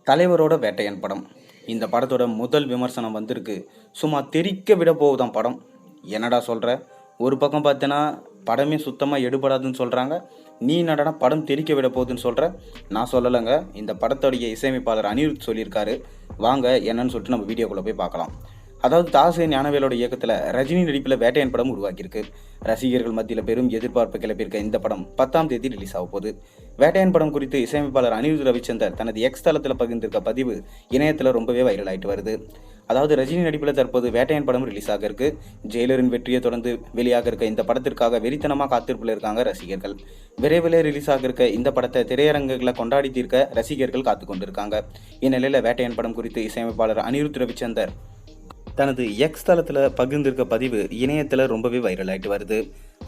தலைவரோட வேட்டையன் படம். இந்த படத்தோட முதல் விமர்சனம் வந்திருக்கு. சும்மா தெறிக்க விட போகுதாம் படம். என்னடா சொல்ற? ஒரு பக்கம் பார்த்தேன்னா படமே சுத்தமாக எடுபடாதுன்னு சொல்கிறாங்க. நீ என்னடா படம் தெறிக்க விட போகுதுன்னு சொல்கிற? நான் சொல்லலைங்க. இந்த படத்தோடைய இசையமைப்பாளர் அனிருத் சொல்லியிருக்காரு. வாங்க என்னன்னு சொல்லிட்டு நம்ம வீடியோக்குள்ளே போய் பார்க்கலாம். அதாவது தாசே ஞானவேலோட இயக்கத்தில் ரஜினி நடிப்பில் வேட்டையன் படம் உருவாக்கியிருக்கு. ரசிகர்கள் மத்தியில் பெரும் எதிர்பார்ப்பு கிளப்பியிருக்க இந்த படம் 10ஆம் தேதி ரிலீஸ் ஆக போகுது. வேட்டையன் படம் குறித்து இசையமைப்பாளர் அனிருத் ரவிச்சந்தர் தனது எக்ஸ் தளத்தில் பகிர்ந்திருக்க பதிவு இணையத்தில் ரொம்பவே வைரல் ஆகிட்டு வருது. அதாவது ரஜினி நடிப்பில் தற்போது வேட்டையன் படம் ரிலீஸ் ஆக இருக்கு. ஜெயிலரின் வெற்றியை தொடர்ந்து வெளியாக இருக்க இந்த படத்திற்காக வெறித்தனமாக காத்திருப்பில் இருக்காங்க ரசிகர்கள். விரைவில் ரிலீஸ் ஆக இருக்க இந்த படத்தை திரையரங்குகளை கொண்டாடி தீர்க்க ரசிகர்கள் காத்து கொண்டிருக்காங்க. இந்நிலையில் வேட்டையன் படம் குறித்து இசையமைப்பாளர் அனிருத் ரவிச்சந்தர் தனது எக்ஸ் தளத்தில் பகிர்ந்திருக்க பதிவு இணையத்தில் ரொம்பவே வைரல் ஆகிட்டு வருது.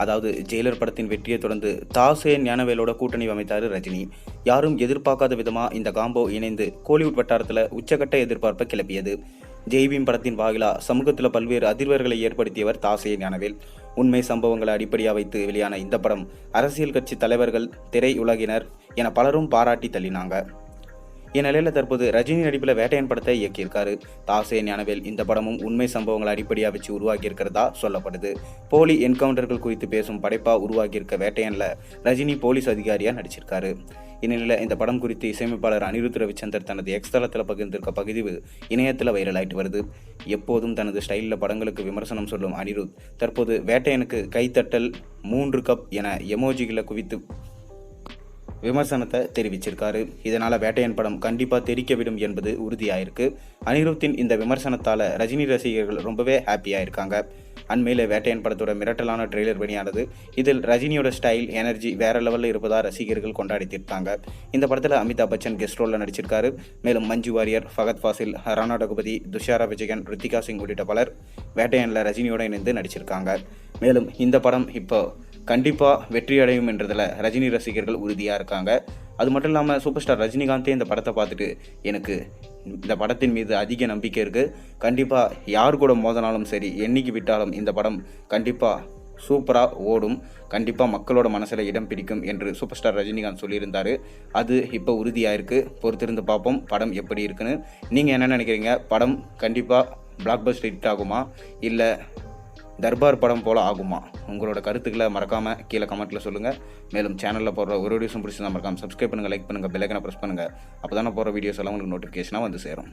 அதாவது ஜெயிலர் படத்தின் வெற்றியை தொடர்ந்து தாசே ஞானவேலோட கூட்டணி அமைத்தார் ரஜினி. யாரும் எதிர்பார்க்காத விதமாக இந்த காம்போ இணைந்து கோலிவுட் வட்டாரத்தில் உச்சகட்ட எதிர்பார்ப்பை கிளப்பியது. ஜெய்பீம் படத்தின் வாயிலா சமூகத்தில் பல்வேறு அதிர்வர்களை ஏற்படுத்தியவர் தாசே ஞானவேல். உண்மை சம்பவங்களை அடிப்படையாக வைத்து வெளியான இந்த படம் அரசியல் கட்சி தலைவர்கள், திரை உலகினர் என பலரும் பாராட்டி தள்ளினாங்க. இந்நிலையில் தற்போது ரஜினி நடிப்பில் வேட்டையன் படத்தை இயக்கியிருக்காரு தாசே ஞானவேல். இந்த படமும் உண்மை சம்பவங்களை அடிப்படையாக வச்சு உருவாக்கி இருக்கிறதா சொல்லப்படுது. போலி என்கவுண்டர்கள் குறித்து பேசும் படைப்பா உருவாக்கியிருக்க வேட்டையனில் ரஜினி போலீஸ் அதிகாரியாக நடிச்சிருக்காரு. இந்நிலையில் இந்த படம் குறித்து இசையமைப்பாளர் அனிருத் ரவிச்சந்தர் தனது எக்ஸ் தளத்தில் பகிர்ந்திருக்க பதிவு இணையத்தில் வைரல் ஆகிட்டு வருது. எப்போதும் தனது ஸ்டைலில் படங்களுக்கு விமர்சனம் சொல்லும் அனிருத் தற்போது வேட்டையனுக்கு கைத்தட்டல் 3 கப் என எமோஜிகளை குவித்து விமர்சனத்தை தெரிவிச்சிருக்காரு. இதனால் வேட்டையன் படம் கண்டிப்பாக தெரிக்க என்பது உறுதியாயிருக்கு. அனிருத்தின் இந்த விமர்சனத்தால் ரஜினி ரசிகர்கள் ரொம்பவே ஹாப்பியாக இருக்காங்க. அண்மையில் வேட்டையன் படத்தோட மிரட்டலான ட்ரெய்லர் வெளியானது. இதில் ரஜினியோட ஸ்டைல், எனர்ஜி வேற லெவலில் இருப்பதாக ரசிகர்கள் கொண்டாடி தீர்த்தாங்க. இந்த படத்தில் அமிதாப் பச்சன் கெஸ்ட் ரோலில் நடிச்சிருக்காரு. மேலும் மஞ்சு வாரியர், ஃபகத் ஃபாசில், ராணா ரகுபதி, துஷாரா விஜயன், ரித்திகா சிங் உள்ளிட்ட பலர் வேட்டையனில் ரஜினியோட இணைந்து நடிச்சிருக்காங்க. மேலும் இந்த படம் இப்போ கண்டிப்பாக வெற்றி அடையும் என்றதில் ரஜினி ரசிகர்கள் உறுதியாக இருக்காங்க. அது மட்டும் இல்லாமல் சூப்பர் ஸ்டார் ரஜினிகாந்தே இந்த படத்தை பார்த்துட்டு எனக்கு இந்த படத்தின் மீது அதிக நம்பிக்கை இருக்குது, கண்டிப்பாக யார் கூட மோதினாலும் சரி, என்னைக்கு விட்டாலும் இந்த படம் கண்டிப்பாக சூப்பராக ஓடும், கண்டிப்பாக மக்களோட மனசில் இடம் பிடிக்கும் என்று சூப்பர் ஸ்டார் ரஜினிகாந்த் சொல்லியிருந்தார். அது இப்போ உறுதியாக இருக்குது. பொறுத்திருந்து பார்ப்போம் படம் எப்படி இருக்குன்னு. நீங்கள் என்ன நினைக்கிறீங்க? படம் கண்டிப்பாக பிளாக் பஸ்டர் ஹிட் ஆகுமா, இல்லை தர்பார் படம் போல் ஆகுமா? உங்களோட கருத்துக்களை மறக்காமல் கீழே கமெண்ட்டில் சொல்லுங்கள். மேலும் சேனலில் போடுற ஒரு வீடியோஸும் பிடிச்சி தான் மறக்காமல் சப்ஸ்கிரைப் பண்ணுங்கள், லைக் பண்ணுங்கள், பெல் ஐக்கனை ப்ரெஸ் பண்ணுங்கள். அப்போ தானே போகிற வீடியோஸ் எல்லாம் உங்களுக்கு நோட்டிஃபிகேஷனாக வந்து சேரும்.